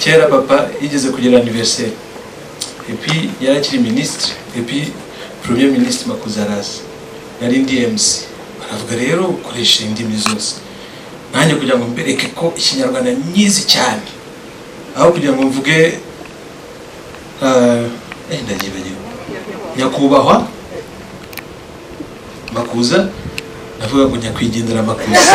kera papa yigeze kugira anniversaire et puis yarakiri ministre et puis premier ministre Makuzarazi yari ndi MC baravuga rero ukoresha indimi zose nanjye kugira ngo mbereke ko ikinyarwanda nyizi cyane aho kugira ngo mvuge ndagibagiwe nyakubahwa Makuza navuga ngo nyakwigendera Makuza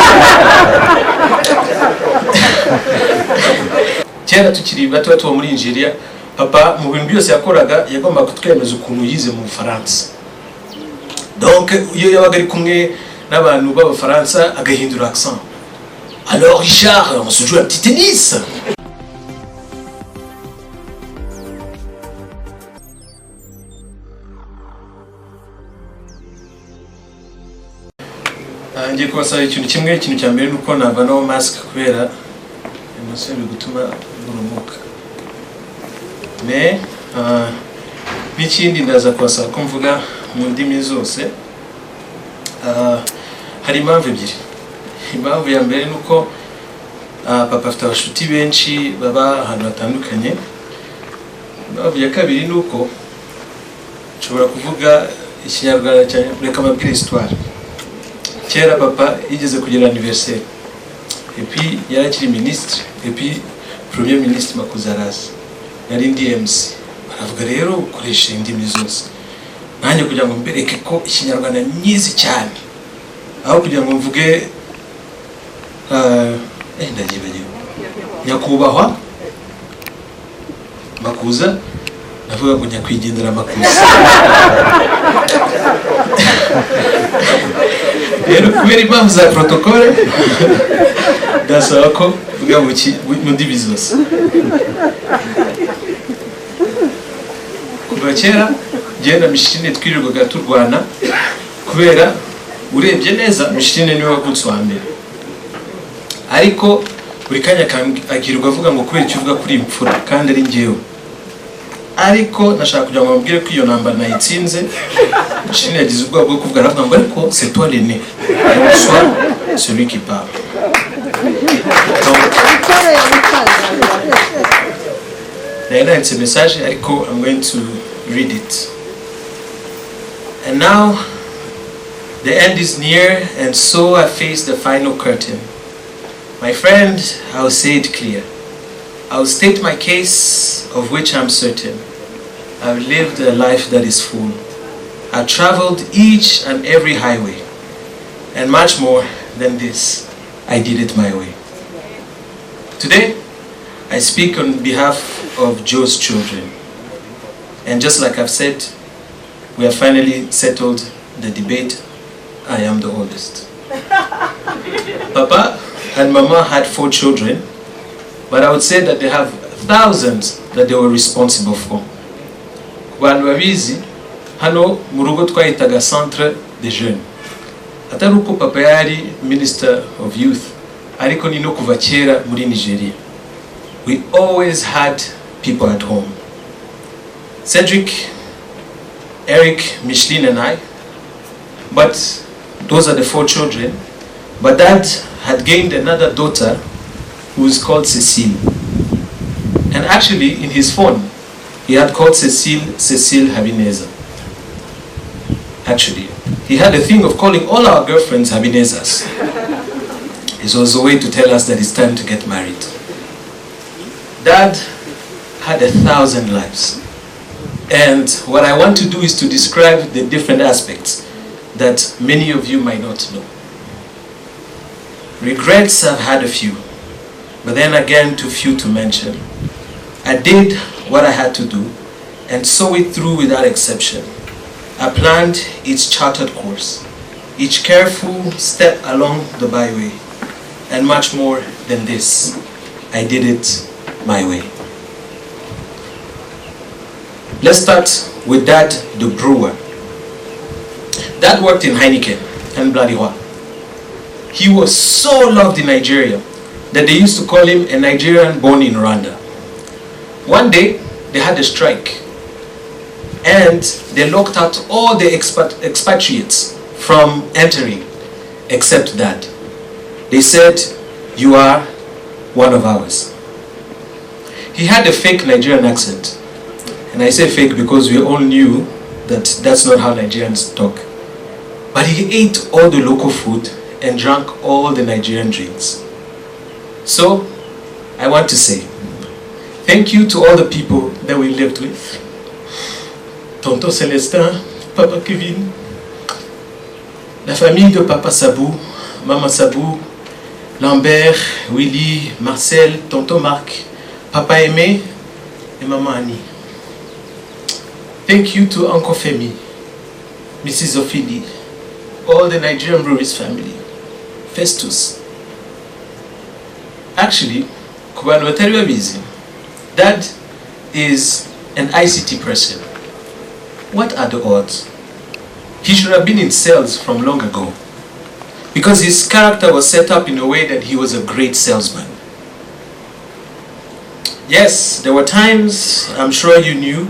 kera tukiri bato tuba muri Nigeria papa mu bintu byose yakoraga yagomba kutwemeza ukuntu yize mu Faransa donc iyo yabaga ari kumwe n'abantu b'Abafaransa agahindura accent. Alors Richard, on se joue un petit tennis. Ngiye kubasaba ikintu kimwe, ikintu cya mbere nuko navanaho mask kubera emotion iri gutuma burumuka. Mais n'ikindi ndaza kubasaba ko mvuga mu ndimi zose. Hari impamvu ebyiri. Impamvu ya mbere nuko papa afite abashuti benshi baba ahantu hatandukanye. Impamvu ya kabiri nuko nshobora kuvuga ikinyarwanda cyane reka mabwire histoire. Kera papa yigeze kugira anniversaire et puis yarakiri ministre et puis premier ministre Makuzarazi yari ndi MC baravuga rero ukoresha indimi zose nanjye kugira ngo mbereke ko ikinyarwanda nyizi cyane aho kugira ngo mvuge ndagibagiwe nyakubahwa Makuza navuga ngo nyakwigendera Makuza rero kubera impamvu za protocole ndasaba ko mvuga mu ndimi zose. Kuva kera ngenda Mishine twirirwaga turwana kubera urebye neza Mishine niwe wagutse wa mbere ariko buri kanya agirwa avuga ngo kubera icyo uvuga kuri imfura kandi ari ngewe ariko nashaka kugira ngo mbwire ko iyo namba nayitsinze Mishine yagize ubwoba bwo kuvuga aravuga ngo ariko c'est toi l'aîné soit celui qui parle. It's a message ariko I'm going to read it. And now the end is near, and so I face the final curtain. My friend, I'll say it clear. I'll state my case, of which I'm certain. I've lived a life that is full. I've traveled each and every highway. And much more than this, I did it my way. Today, I speak on behalf of Joe's children. And just like I've said, we have finally settled the debate. I am the oldest. Papa and Mama had 4 children, but I would say that they have thousands that they were responsible for. Abantu babizi hano mu rugo twahitaga centre des jeunes. Atari uko papa yari minister of youth, ariko ni no kuva kera muri Nigeria. We always had people at home. Cedric, Eric, Micheline and I, but those are the 4 children. But Dad had gained another daughter who is called Cecile. And actually in his phone, he had called Cecile Habineza. Actually, he had a thing of calling all our girlfriends Habinezas. It was a way to tell us that it's time to get married. Dad had 1,000 lives. And what I want to do is to describe the different aspects that many of you might not know. Regrets, I've had a few, but then again too few to mention. I did what I had to do and saw it through without exception. I planned each charted course, each careful step along the byway, and much more than this, I did it my way. Let's start with Dad, the brewer. Dad worked in Heineken and Bladiwa. He was so loved in Nigeria that they used to call him a Nigerian born in Rwanda. One day, they had a strike and they locked out all the expatriates from entering except Dad. They said, "You are one of ours." he had a fake Nigerian accent. And I say fake because we all knew that that's not how Nigerians talk. But he ate all the local food and drank all the Nigerian drinks. So, I want to say, thank you to all the people that we lived with. Tonton Célestin, Papa Kevin, la famille de Papa Sabou, Maman Sabou, Lambert, Willy, Marcel, Tonton Marc, Papa Aimé, et Maman Annie. Thank you to Uncle Femi, Mrs. Ophélie, all the Nigerian Breweries family, Festus. Actually, Kubanu Watari busy. Dad is an ICT person. What are the odds? He should have been in sales from long ago, because his character was set up in a way that he was a great salesman. Yes, there were times, I'm sure you knew,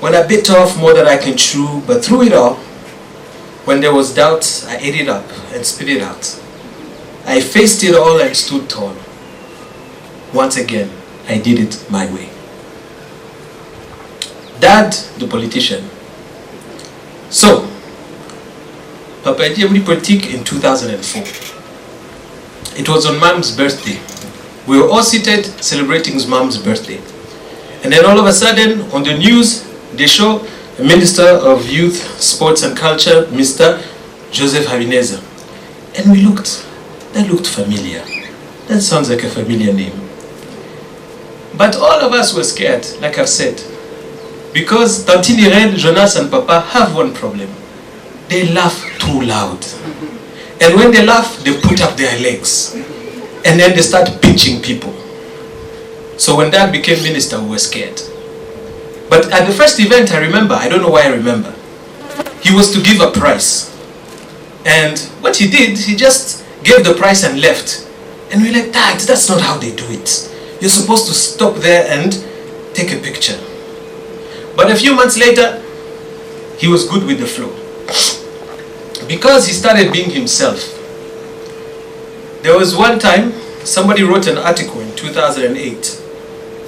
when I bit off more than I can chew, but through it all, when there was doubt, I ate it up and spit it out. I faced it all and stood tall. Once again, I did it my way. Dad, the politician. So, Papa Diabli Politique in 2004. It was on Mom's birthday. We were all seated celebrating Mom's birthday. And then all of a sudden, on the news, they show a Minister of Youth, Sports and Culture, Mr. Joseph Habineza. And we looked. That looked familiar. That sounds like a familiar name. But all of us were scared, like I've said. Because Tantine Irene, Jonas and Papa have one problem. They laugh too loud. And when they laugh, they put up their legs. And then they start pinching people. So when Dad became minister, we were scared. But at the first event, I remember, I don't know why I remember, he was to give a prize. And what he did, he just gave the prize and left. And we're like, Dad, that's not how they do it. You're supposed to stop there and take a picture. But a few months later, he was good with the flow. Because he started being himself. There was one time, somebody wrote an article in 2008,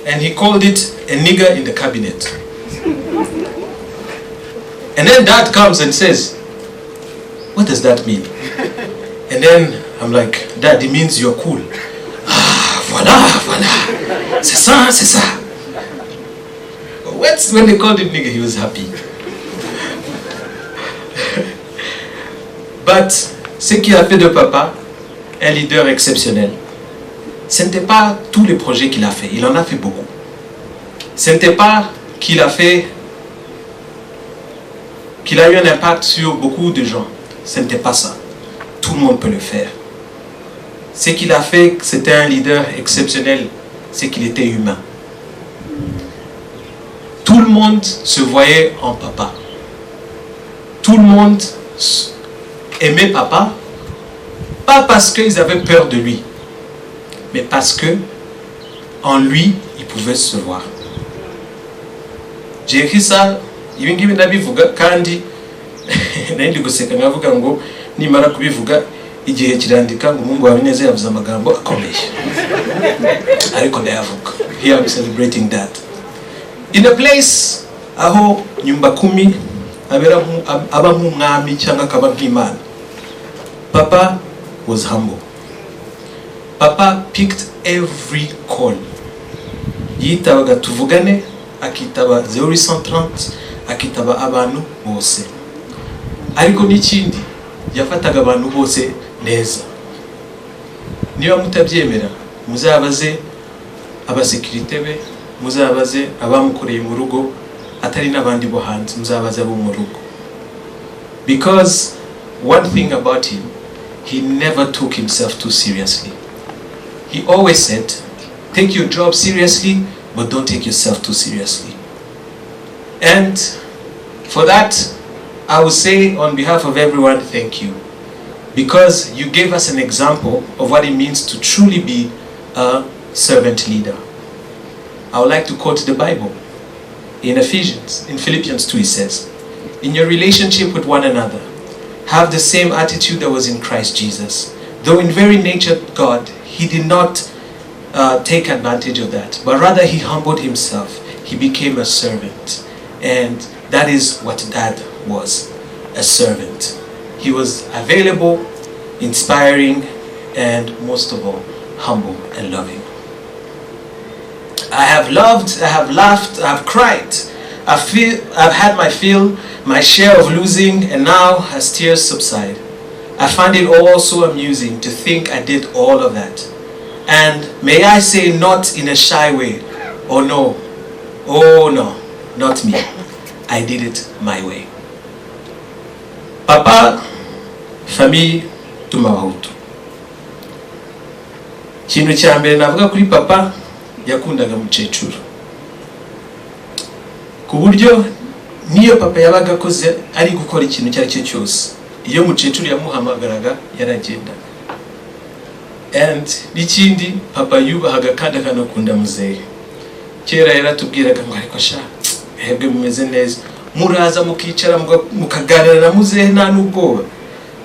and he called it a nigger in the cabinet. And then Dad comes and says, what does that mean? And then I'm like, Dad, it means you're cool. Ah, voilà. C'est ça, c'est ça. When they called him nigger, he was happy. But ce qui a fait de Papa un leader exceptionnel, ce n'était pas tous les projets qu'il a fait. Il en a fait beaucoup. Ce n'était pas qu'il a eu un impact sur beaucoup de gens. Ce n'était pas ça. Tout le monde peut le faire. Ce qu'il a fait, c'était un leader exceptionnel, c'est qu'il était humain. Tout le monde se voyait en Papa. Tout le monde aimait Papa, pas parce qu'ils avaient peur de lui, mais parce que en lui, ils pouvaient se voir. J'ai écrit ça, ibingibi ndabivuga kandi nandi guseka ngavuga ngo nimara kubivuga igihe kirandika ngo Mungu Habineza yavuze amagambo akomeye. Ariko ndayavuga. Here I'm celebrating that. In a place aho nyumba 10 aba nk'umwami cyangwa akaba nk'Imana. Papa was humble. Papa picked every call. Yitabaga tuvugane, akitaba 0830, akitaba abantu bose. Ariko n'ikindi yafataga abantu bose neza. Niba mutabyemera, muzabaze abasekirite be, muzabaze abamukoreye mu rugo, atari n'abandi bo hanze, muzabaze abo mu rugo. Because one thing about him, he never took himself too seriously. He always said, take your job seriously, but don't take yourself too seriously. And for that, I would say on behalf of everyone, thank you. Because you gave us an example of what it means to truly be a servant leader. I would like to quote the Bible. In Philippians 2 it says, in your relationship with one another, have the same attitude that was in Christ Jesus. Though in very nature God, he did not take advantage of that, but rather he humbled himself. He became a servant, and that is what Dad was, a servant. He was available, inspiring, and most of all, humble and loving. I have loved, I have laughed, I have cried. I've had my share of losing, and now as tears subside, I find it also amusing to think I did all of that. And may I say, not in a shy way, oh no, not me. I did it my way. Papa, famille, tumawahutu. Ikintu cya mbere navuga kuri papa, yakundaga mukecuru. Ku buryo niyo papa yabaga akoze ari gukora ikintu cyari cyo cyose, iyo mukecuru yamuhamagaraga yaragenda. And n'ikindi papa yubahaga kandi akanakunda muzehe. Kera yaratubwiraga ngo ariko sha hebwe mumeze neza, muraza mukicara mukaganira na muzehe nta n'ubwoba.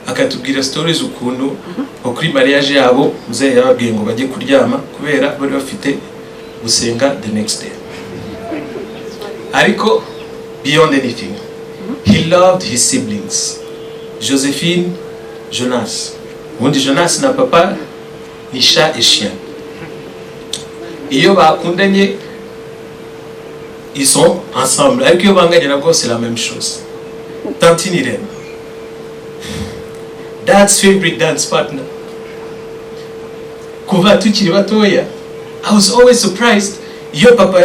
Akatubwira stories ukuntu kuri mariage yabo muzehe yababwiye ngo bajye kuryama kubera bari bafite gusenga the next day. Ariko beyond anything, he loved his siblings, Josephine, Jonas. Ubundi Jonas na papa ni chat et chien. Iyo bakundanye, ils sont ensemble. Ariko iyo banganye nabwo c'est la même chose. Tantine Irene, Dad's favorite dance partner. Kuva tukiri batoya, I was always surprised iyo papa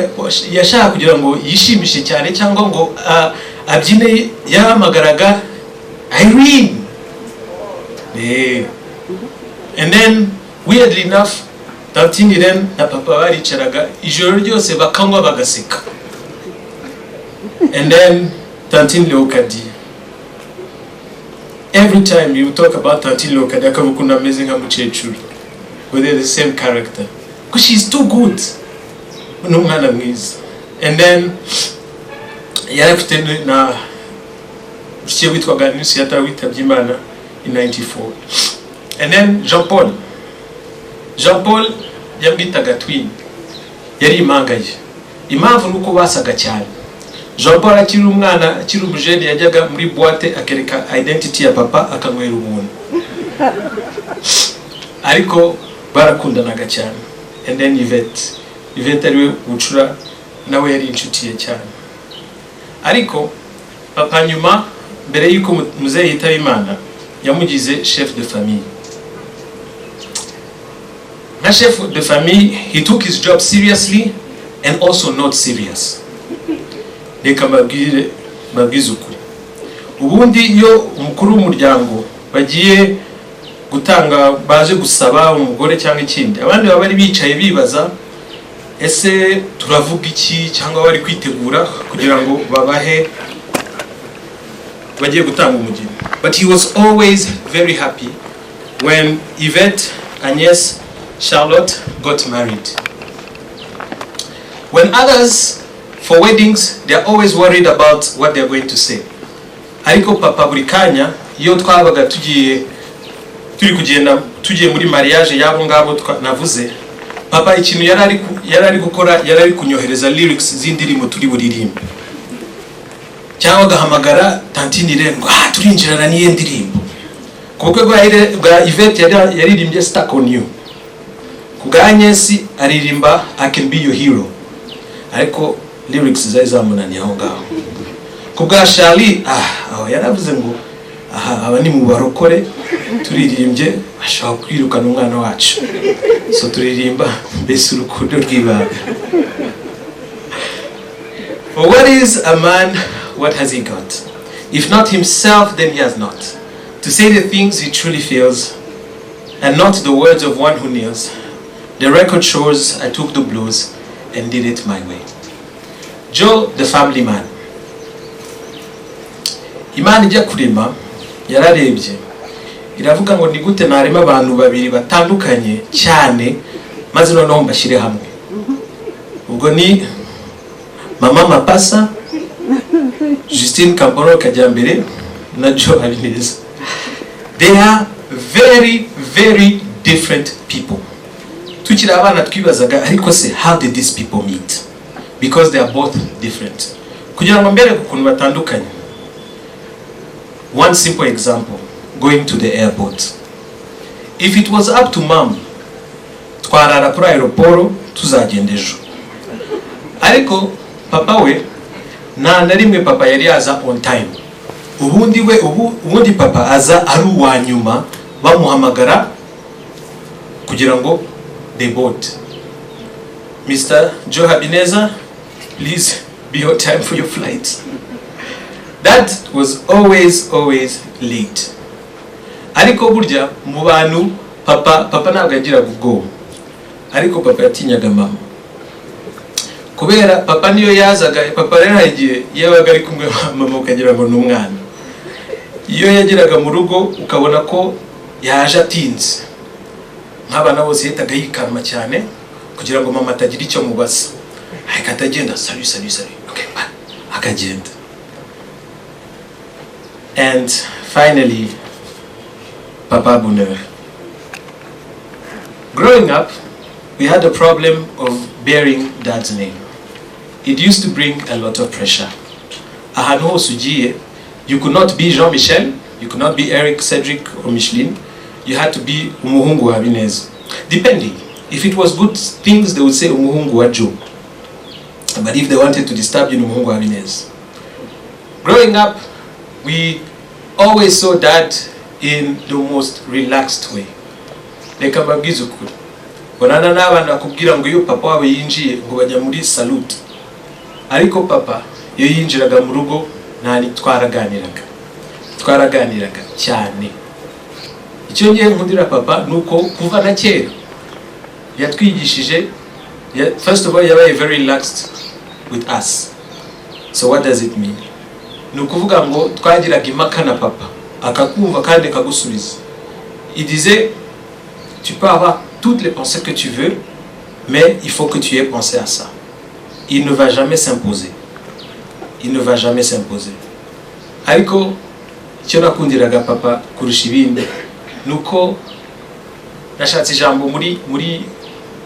yashaka kugira ngo yishimishe cyane cyangwa ngo abyine yahamagaraga Irene. And then weirdly enough, Tantine Irene na papa baricaraga ijoro ryose bakanywa bagaseka. And then Tantine Leokadi, every time you talk about Tantine Leokadi akabukunda amazing nka mukecuru, but they're the same character because she's too good. N'umwana mwiza. And then yarafite na ushye witwaga Nisi yatawitabye Imana in 94. And then Jean Paul yamwitaga twin, yari imangaye. Impamvu nuko basaga cyane. Jean Paul akiri umwana, akiri umujene, yajyaga muri boîte akereka identity ya papa akanywera ubuntu. Ariko barakundanaga cyane. And then Yvette ariwe ucura nawe yari inshuti cyane. Ariko papa nyuma mbere yuko muzehe yitaba Imana yamugize chef de famille. As chef de famille, he took his job seriously and also not serious. Reka mabwize ukuri. Ubundi iyo umukuru w'umuryango bagiye gutanga, baje gusaba umugore cyangwa ikindi, abandi baba bari bicaye bibaza ese turavuga iki, cyangwa bari kwitegura kugira ngo babahe bagiye gutanga umugeni. But he was always very happy when Yvette, Agnes, Charlotte got married. When others, for weddings, they are always worried about what they are going to say. Ariko papa buri kanya iyo twabaga turi muri mariage yabo ngabo navuze, papa ikintu yarari gukora, yarari kunyohereza lyrics z'indirimbo turi buririmbe. Cyangwa gahamagara Tantine Irene ngo turinjirana niye ndirimbo. Kuko bwa Yvette yaririmbye Stuck on You. Kubwa Agnes aririmba I Can Be Your Hero. Ariko lyrics zamunaniye aho ngaho. Kubwa Charlie aho yaravuze ngo aba ni mu barokore turirimbye ashaka kwirukana umwana wacu. So turirimba mbese urukundo rw'ibanga. For what is a man, what has he got? If not himself, then he has not. To say the things he truly feels, and not the words of one who kneels. The record shows I took the blows and did it my way. Joe, the family man. Imana ijya kurema yararebye iravuga ngo ni gute narema abantu babiri batandukanye cyane maze noneho mbashyire hamwe. Ubwo ni Mama Mapasa, Justine Kamporo Kajyambere na Joe Habineza. They are very, very different people. tukiri abana twibazaga ariko se how did these people meet, because they are both different. Kugira ngo mbere ukuntu batandukanye, one simple example, going to the airport. If it was up to mom, twarara kuri aeroport tuzagenda ejo, ariko papa we nta na rimwe papa yari aza on time. Ubundi papa aza ari uwa nyuma, bamuhamagara kugira ngo they board. Mr. Joe Habineza, please be on time for your flight. That was always late. Ariko burya mu bantu papa ntabwo yagiraga ubwoba, ariko papa yatinyaga mama. Kubera papa niyo yazaga, papa rero hagiye yabaga ari kumwe mama ukagira ngo n'umwana. Iyo yagiraga mu rugo ukabona ko yaje atinze, nk'abana bose yitaga yikarama cyane kugira ngo mama atagira icyo mubaza. Akatagenda salut, okay, akagenda. And finally, Papa Bonheur. Growing up, we had a problem of bearing Dad's name. It used to bring a lot of pressure. Ahantu hose ugiye, you could not be Jean-Michel, you could not be Eric, Cedric, or Micheline. You had to be Umuhungu wa Habineza. Depending. If it was good things, they would say Umuhungu wa Joe. But if they wanted to disturb you, Umuhungu wa Habineza. Growing up, we always saw Dad in the most relaxed way. Reka mbabwize ukuri, bonana n'abana bakubwira ngo iyo papa wawe yinjiye ngo bajya muri salute, ariko papa iyo yinjiraga mu rugo ntani twaraganiraga cyane. Icyo ngiye nkundira papa nuko kuva na kera yatwigishije. First of all, yabaye very relaxed with us. So what does it mean? Nukuvuga ngo twagiraga impaka na papa, akakumva kandi akagusubiza. Il disait, tu peux avoir toutes les pensées que tu veux, mais il faut que tu aies pensé à ça. Il ne va jamais s'imposer. Ariko icyo nakundiraga papa kurusha ibindi nuko nashatse ijambo muri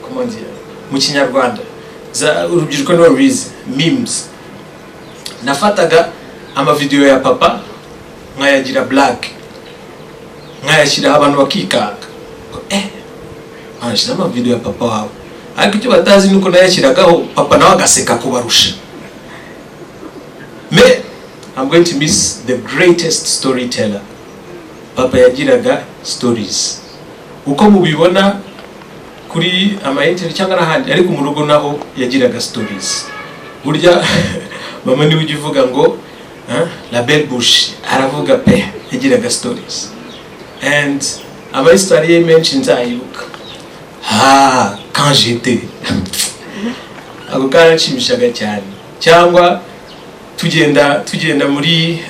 comment dire mu Kinyarwanda za urubyiruko no rubizi, memes. Nafataga ama video ya papa nkayagira black, nkayashyira abantu bakikanga, anashira ama video ya papa wawe, ariko icyo batazi nuko nayashyiragaho papa nawe agaseka kubarusha. Me, I'm going to miss the greatest storyteller. Papa yagiraga stories. Uko mubibona kuri ama internet cyangwa n'ahandi, ariko mu rugo naho yagiraga stories. Burya mama niwe ugivuga ngo la belle bouche, aravuga pe, yagiraga stories. And ama histoire menshi nzayibuka. Quand j'étais. Ako karanshimishaga cyane. Cyangwa tugenda muri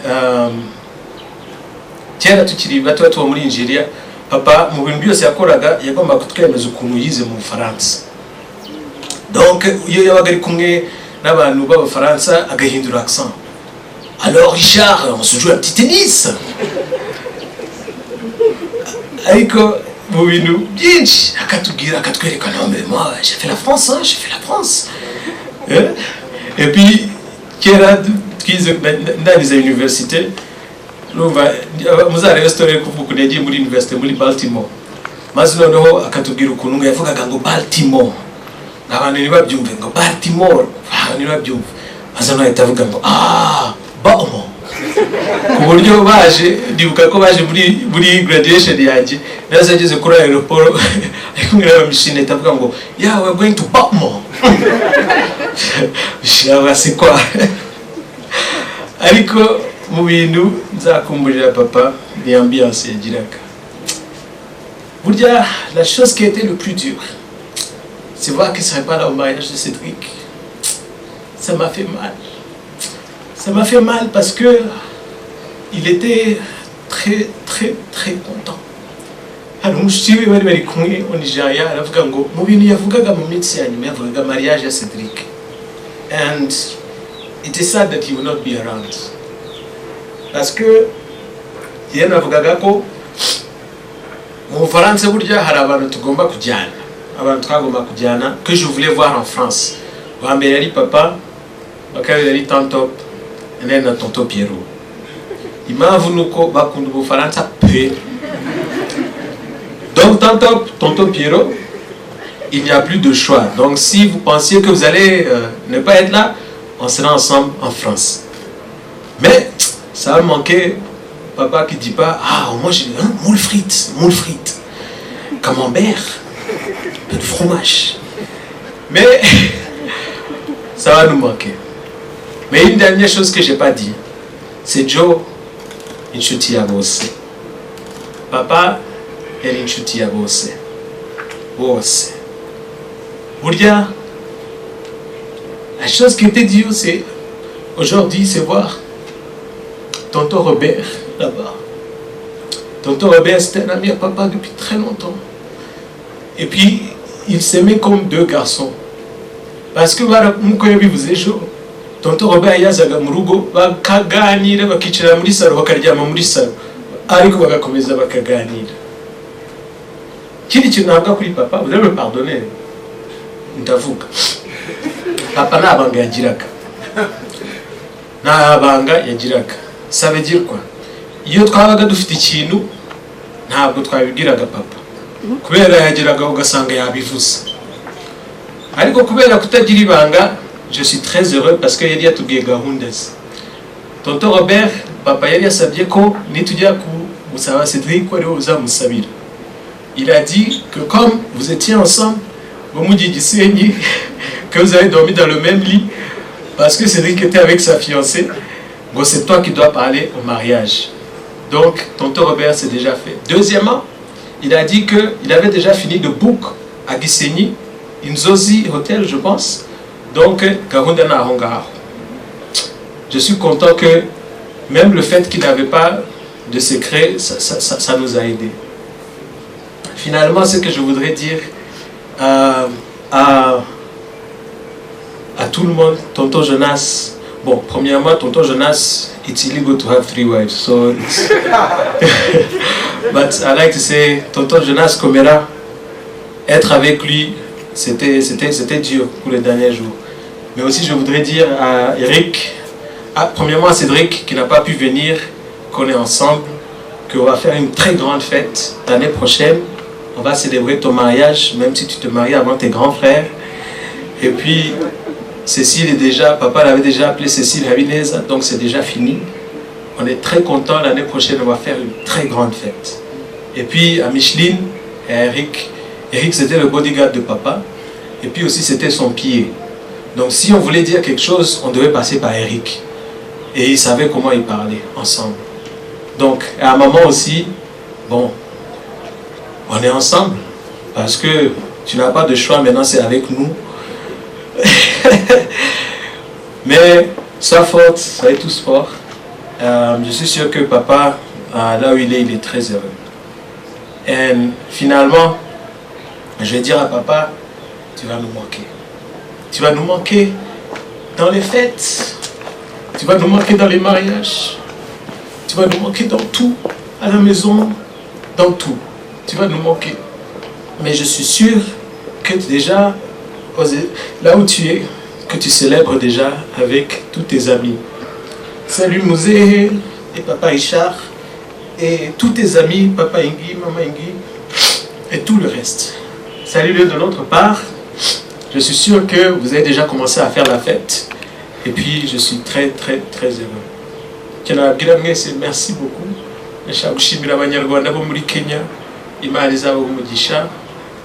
kera tukiri bato tuba muri Nigeria, papa mu bintu byose yakoraga yagomba kutwemeza ukuntu yize mu Faransa. Donc iyo yabaga ari kumwe n'abantu b'Abafaransa agahindura accent. Alors Richard, on se joue un petit tennis. Ariko mu bintu byinshi akatwereka non mais moi j'ai fait la France, Et puis kera twize ndaniza université, numva muzarebe story kuvuga ko yagiye muri university muri Baltimore, maze noneho akatubwira ukuntu yavugaga ngo Baltimore, abantu nibabyumve ngo Baltimore, nibabyumve, maze no yatavuga ngo Baltimore. Ku buryo baje ndibuka ko baje muri graduation yanjye, nazo ageze kuri aeroport ariko ngira machine itavuga ngo yeah we are going to Baltimore. C'est quoi? Ariko mu bintu nzakumburira papa ni ambiance yagiraga. Burya la chose qui était le plus dur, c'est voir qu'il ne serait pas là au mariage de Cédric. Ça m'a fait mal parce que il était très content. Alors mushtiwe bari kumwe au Nigeria, aravuga ngo mu bintu yavugaga mu minsi ya nyuma yavugaga mariage ya Cédric. And it is sad that he will not be around. Parce que yena avugaga ko mu Faransa burya hari abantu tugomba kujyana. que je voulais voir en France. Papa, Tantop, et Tonto Pierrot. Il m'a voulu que donc Tonto Pierrot, il n'y a plus de choix. Donc si vous pensiez que vous allez ne pas être là, on sera ensemble en France. Mais ça a manqué. Papa qui dit pas, ah moi j'ai moule frites, camembert, un peu de fromage. Mais ça va nous manquer. Mais une dernière chose que j'ai pas dit, c'est Joe Inchuti Abose. Papa est Inchuti Abose. Bose. Bouria, la chose qui était due, c'est aujourd'hui, c'est voir Tonton Robert là-bas. Tonton Robert, c'était un ami à papa depuis très longtemps. Et puis, ils s'aimaient comme deux garçons. Parce que vous êtes chaud. Tonton Robert yazaga mu rugo bakaganira bakicara muri salo bakaryama muri salo ariko bagakomeza bakaganira. Kiri kintu ntabwo kuri papa, vous allez me pardonner. Ndavuga. Papa nta banga yagiraga. Nta banga yagiraga. Ça veut dire quoi? Iyo twabaga dufite ikintu ntabwo twabibwiraga papa. Kubera yagiraga ugasanga yabivuze. Ariko kubera kutagira ibanga, je suis très heureux parce que yari yatubwiye gahunda ze. Tonton Robert, papa yari yasabye ko nitujya gusaba Cédric ko ari we uzamusabira. Il a dit que comme vous étiez ensemble, que vous avez dormi dans le même lit, parce que Cédric était avec sa fiancée, c'est toi qui dois parler au mariage. Donc, Tonton Robert s'est déjà fait. Deuxièmement, il a dit qu'il avait déjà fini de book à Gisenyi, Inzozi Hotel, je pense. Donc, je suis content que même le fait qu'il n'avait pas de secret, ça nous a aidés. Finalement, ce que je voudrais dire à tout le monde, Tonton Jonas, bon, premièrement, Tonton Jonas, it's illegal to have 3 wives, so it's but I like to say, Tonton Jonas Komera, être avec lui, c'était dur pour les derniers jours. Mais aussi, je voudrais dire à Eric, premièrement à Cédric, qui n'a pas pu venir, qu'on est ensemble, qu'on va faire une très grande fête l'année prochaine. On va célébrer ton mariage, même si tu te maries avant tes grands frères. Et puis, Cécile est déjà, papa l'avait déjà appelé Cécile Habineza, donc c'est déjà fini. On est très contents, l'année prochaine, on va faire une très grande fête. Et puis, à Micheline et à Eric, Eric c'était le bodyguard de papa, et puis aussi c'était son pied. Donc si on voulait dire quelque chose, on devait passer par Eric. Et il savait comment il parlait, ensemble. Donc, à un moment aussi, bon, on est ensemble, parce que tu n'as pas de choix, maintenant c'est avec nous. Mais sois forte, soyez tous forts. Je suis sûr que papa, là où il est très heureux. Et finalement, je vais dire à papa, tu vas nous manquer. Tu vas nous manquer dans les fêtes. Tu vas nous manquer dans les mariages. Tu vas nous manquer dans tout, à la maison, dans tout. Tu vas nous manquer. Mais je suis sûr que déjà, là où tu es, que tu célèbres déjà avec tous tes amis. Salut Mouzé et Papa Richard et tous tes amis, Papa Ingi, Maman Ingi et tout le reste. Salut-le de notre part. Je suis sûr que vous avez déjà commencé à faire la fête. Et puis je suis très très très heureux. Merci beaucoup.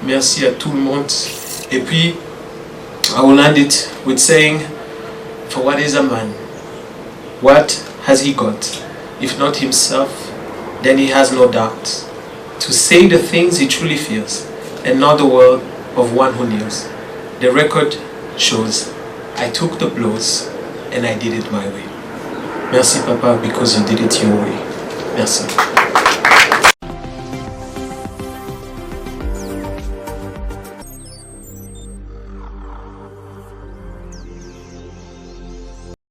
Merci à tout le monde. Et puis, I will end it with saying, for what is a man? What has he got? If not himself, then he has no doubt. To say the things he truly feels, and not the word of one who kneels. The record shows, I took the blows, and I did it my way. Merci papa, because you did it your way. Merci.